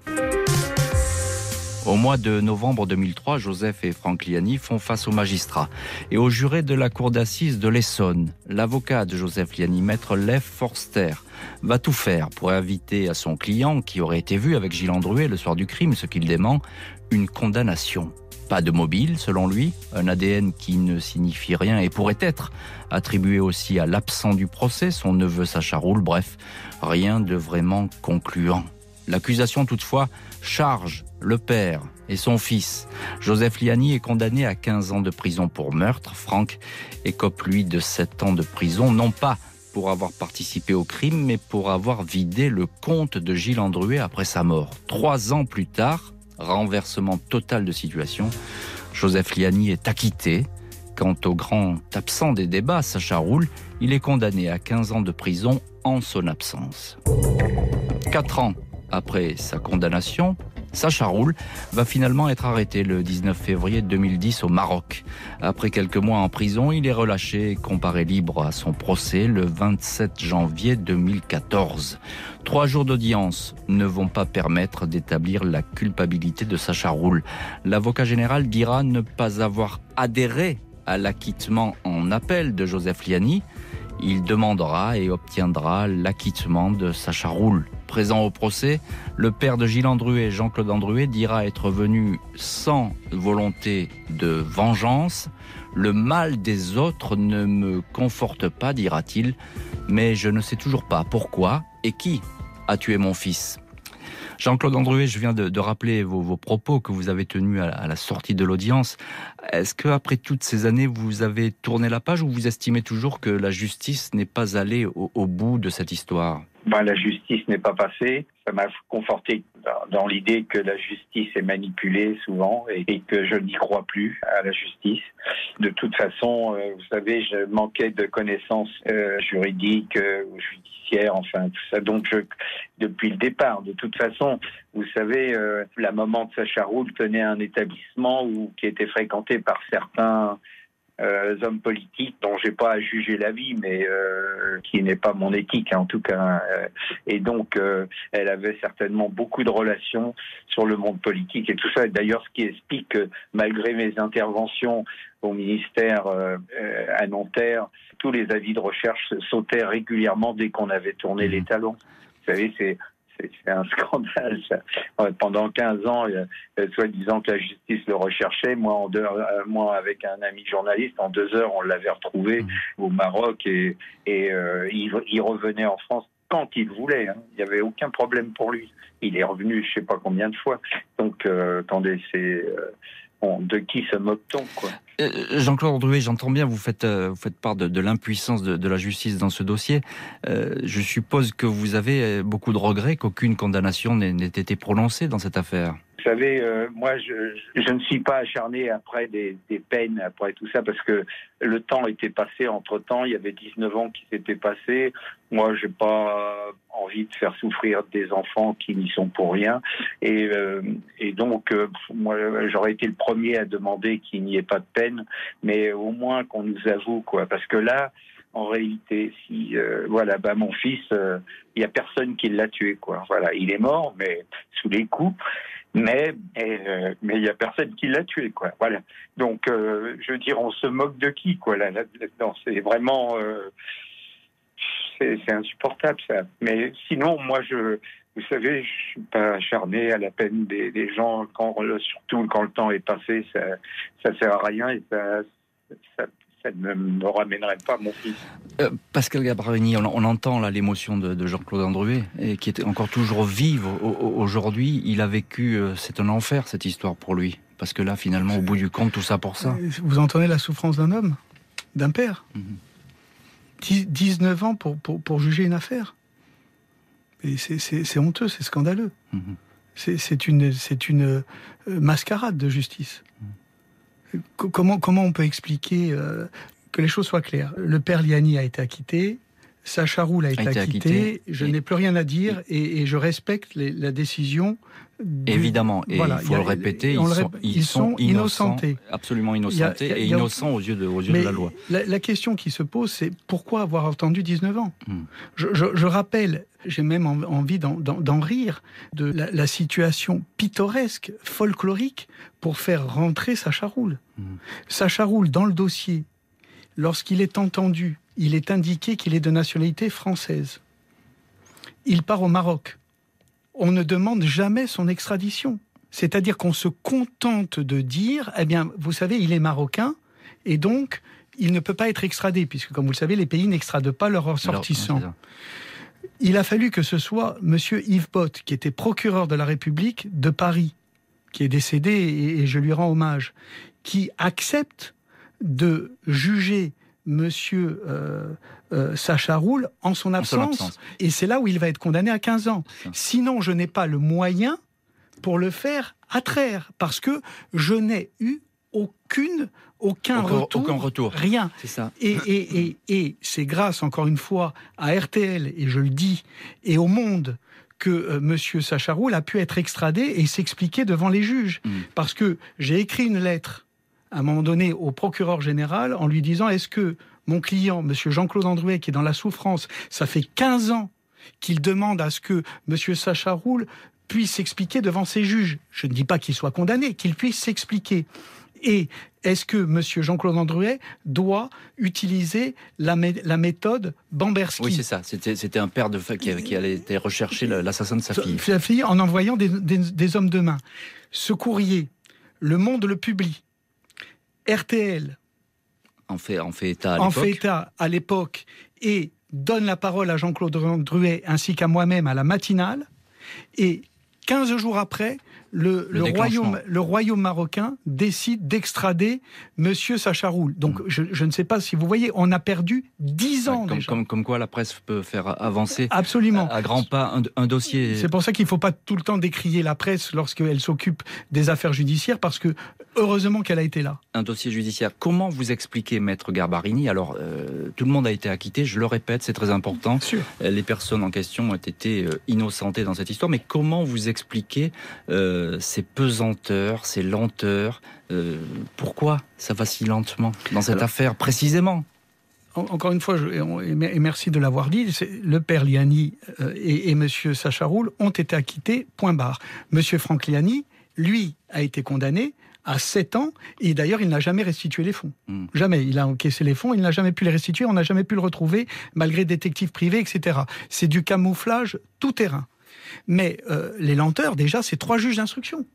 Au mois de novembre 2003, Joseph et Franck Liani font face aux magistrats et aux jurés de la cour d'assises de l'Essonne. L'avocat de Joseph Liani, maître Lev Forster, va tout faire pour inviter à son client, qui aurait été vu avec Gilles Andruet le soir du crime, ce qu'il dément, une condamnation. Pas de mobile, selon lui, un ADN qui ne signifie rien et pourrait être attribué aussi à l'absent du procès, son neveu Sacha Roul, bref, rien de vraiment concluant. L'accusation, toutefois, charge le père et son fils. Joseph Liani est condamné à 15 ans de prison pour meurtre. Franck écope, lui, de 7 ans de prison, non pas pour avoir participé au crime, mais pour avoir vidé le compte de Gilles Andruet après sa mort. 3 ans plus tard, renversement total de situation, Joseph Liani est acquitté. Quant au grand absent des débats, Sacha Roul, il est condamné à 15 ans de prison en son absence. 4 ans après sa condamnation, Sacha Roul va finalement être arrêté le 19 février 2010 au Maroc. Après quelques mois en prison, il est relâché et comparé libre à son procès le 27 janvier 2014. 3 jours d'audience ne vont pas permettre d'établir la culpabilité de Sacha Roul. L'avocat général dira ne pas avoir adhéré à l'acquittement en appel de Joseph Liani. Il demandera et obtiendra l'acquittement de Sacha Roul. Présent au procès, le père de Gilles Andruet, Jean-Claude Andruet, dira être venu sans volonté de vengeance. Le mal des autres ne me conforte pas, dira-t-il, mais je ne sais toujours pas pourquoi et qui a tué mon fils. Jean-Claude Andruet, je viens de rappeler vos propos que vous avez tenus à la sortie de l'audience. Est-ce qu'après toutes ces années, vous avez tourné la page ou vous estimez toujours que la justice n'est pas allée au bout de cette histoire ? La justice n'est pas passée. Ça m'a conforté dans l'idée que la justice est manipulée souvent et que je n'y crois plus à la justice. De toute façon, vous savez, je manquais de connaissances juridiques ou judiciaires, enfin tout ça. Donc, depuis le départ, de toute façon, vous savez, la maman de Sacha Roul tenait un établissement qui était fréquenté par certains hommes politiques dont j'ai pas à juger la vie, mais qui n'est pas mon éthique en tout cas. Et donc, elle avait certainement beaucoup de relations sur le monde politique et tout ça. Et d'ailleurs, ce qui explique que malgré mes interventions au ministère à Nanterre, tous les avis de recherche sautaient régulièrement dès qu'on avait tourné les talons. Vous savez, c'est un scandale, ça. Pendant 15 ans, soi-disant que la justice le recherchait. Moi, avec un ami journaliste, en 2 heures, on l'avait retrouvé au Maroc et il revenait en France quand il voulait. Il n'y avait aucun problème pour lui. Il est revenu je ne sais pas combien de fois. Donc, attendez, de qui se moque-t-on, quoi ? Jean-Claude Andruet, j'entends bien, vous faites part de l'impuissance de la justice dans ce dossier. Je suppose que vous avez beaucoup de regrets qu'aucune condamnation n'ait été prononcée dans cette affaire. Vous savez, moi, je ne suis pas acharné après des peines, après tout ça, parce que le temps était passé entre-temps. Il y avait 19 ans qui s'étaient passés. Moi, j'ai pas envie de faire souffrir des enfants qui n'y sont pour rien. Et donc, moi, j'aurais été le premier à demander qu'il n'y ait pas de peine, mais au moins qu'on nous avoue, quoi. Parce que là, en réalité, si mon fils, il y a personne qui l'a tué, quoi. Voilà, il est mort, mais sous les coups. Mais il y a personne qui l'a tué, quoi. Voilà. Donc, je veux dire, on se moque de qui, quoi, là-dedans. C'est vraiment, c'est insupportable, ça. Mais sinon, moi, Vous savez, je suis pas acharné à la peine des gens, surtout quand le temps est passé, ça sert à rien et ça ne me ramènerait pas mon fils. Pascal Gabarini, on entend là l'émotion de Jean-Claude Andruet, et qui est encore toujours vive aujourd'hui. Il a vécu, c'est un enfer cette histoire pour lui, parce que là finalement au bout du compte, tout ça pour ça. Vous entendez la souffrance d'un homme, d'un père. 19 ans pour juger une affaire. Et c'est honteux, c'est scandaleux. C'est une mascarade de justice. Comment on peut expliquer que les choses soient claires? Le père Liani a été acquitté, Sacha Roul a été acquitté, je n'ai plus rien à dire et je respecte la décision. Évidemment, et voilà, il faut le répéter, ils sont innocentés. Absolument innocentés, et innocents aux yeux de la loi. La question qui se pose, c'est pourquoi avoir attendu 19 ans je rappelle, j'ai même envie d'en rire, de la situation pittoresque, folklorique, pour faire rentrer Sacha Roul. Sacha Roul, dans le dossier, lorsqu'il est entendu, il est indiqué qu'il est de nationalité française. Il part au Maroc. On ne demande jamais son extradition. C'est-à-dire qu'on se contente de dire, eh bien, vous savez, il est marocain, et donc, il ne peut pas être extradé, puisque, comme vous le savez, les pays n'extradent pas leurs ressortissants. Il a fallu que ce soit M. Yves Bott, qui était procureur de la République de Paris, qui est décédé, et je lui rends hommage, qui accepte de juger Monsieur Sacha Roul en son absence. Et c'est là où il va être condamné à 15 ans. Sinon, je n'ai pas le moyen pour le faire attraire, parce que je n'ai eu aucun retour. Rien. C'est ça. Et c'est grâce, encore une fois, à RTL, et je le dis, et au Monde, que Monsieur Sacha Roul a pu être extradé et s'expliquer devant les juges. Parce que j'ai écrit une lettre à un moment donné au procureur général en lui disant: est-ce que mon client, M. Jean-Claude Andruet, qui est dans la souffrance, ça fait 15 ans qu'il demande à ce que M. Sacha Roul puisse s'expliquer devant ses juges. Je ne dis pas qu'il soit condamné, qu'il puisse s'expliquer. Et est-ce que M. Jean-Claude Andruet doit utiliser la méthode Bamberski? Oui, c'est ça. C'était un père qui allait été rechercher l'assassin de sa fille. En envoyant des hommes de main. Ce courrier, Le Monde le publie. RTL en fait état à l'époque et donne la parole à Jean-Claude Andruet ainsi qu'à moi-même à la matinale. Et 15 jours après, le royaume marocain décide d'extrader Monsieur Sacha Roul. Donc je ne sais pas si vous voyez, on a perdu 10 ans déjà. Comme quoi la presse peut faire avancer absolument à grands pas un dossier. C'est pour ça qu'il ne faut pas tout le temps décrier la presse lorsqu'elle s'occupe des affaires judiciaires, parce que heureusement qu'elle a été là. Un dossier judiciaire. Comment vous expliquez, Maître Garbarini? Alors, tout le monde a été acquitté, je le répète, c'est très important. Sûr. Les personnes en question ont été innocentées dans cette histoire, mais comment vous expliquez ces pesanteurs, ces lenteurs? Pourquoi ça va si lentement dans cette affaire, précisément? Encore une fois, et merci de l'avoir dit, le père Liani et monsieur Sacha Roul ont été acquittés, point barre. Monsieur Franck Liani, lui, a été condamné à 7 ans, et d'ailleurs il n'a jamais restitué les fonds. Jamais. Il a encaissé les fonds, il n'a jamais pu les restituer, on n'a jamais pu le retrouver, malgré détectives privés, etc. C'est du camouflage tout terrain. Mais les lenteurs, déjà, c'est 3 juges d'instruction.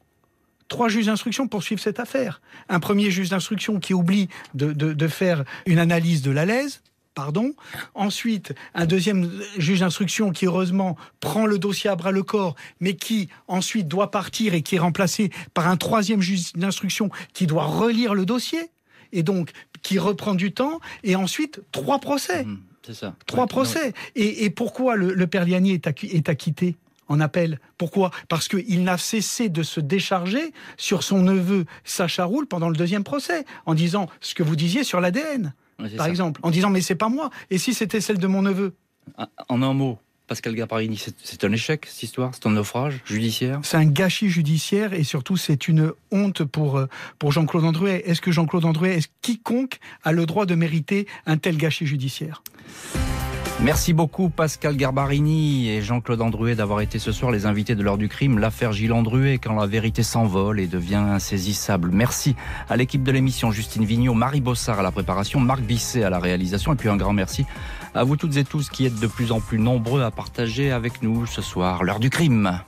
3 juges d'instruction pour suivre cette affaire. Un premier juge d'instruction qui oublie de faire une analyse de la lèse, Ensuite, un deuxième juge d'instruction qui, heureusement, prend le dossier à bras-le-corps, mais qui, ensuite, doit partir et qui est remplacé par un troisième juge d'instruction qui doit relire le dossier, et donc qui reprend du temps, et ensuite, 3 procès. C'est ça. 3 procès. Et pourquoi le père Liani est acquitté en appel? Pourquoi? Parce qu'il n'a cessé de se décharger sur son neveu Sacha Roul pendant le deuxième procès, en disant ce que vous disiez sur l'ADN. Par exemple, en disant mais c'est pas moi, et si c'était celle de mon neveu? En un mot, Pascal Gabarini, c'est un échec cette histoire, c'est un naufrage judiciaire? C'est un gâchis judiciaire, et surtout c'est une honte pour Jean-Claude Andruet. Est-ce que Jean-Claude Andruet, quiconque a le droit de mériter un tel gâchis judiciaire? Merci beaucoup Pascal Garbarini et Jean-Claude Andruet d'avoir été ce soir les invités de l'heure du crime. L'affaire Gilles Andruet, quand la vérité s'envole et devient insaisissable. Merci à l'équipe de l'émission, Justine Vignot, Marie Bossard à la préparation, Marc Bisset à la réalisation, et puis un grand merci à vous toutes et tous qui êtes de plus en plus nombreux à partager avec nous ce soir l'heure du crime.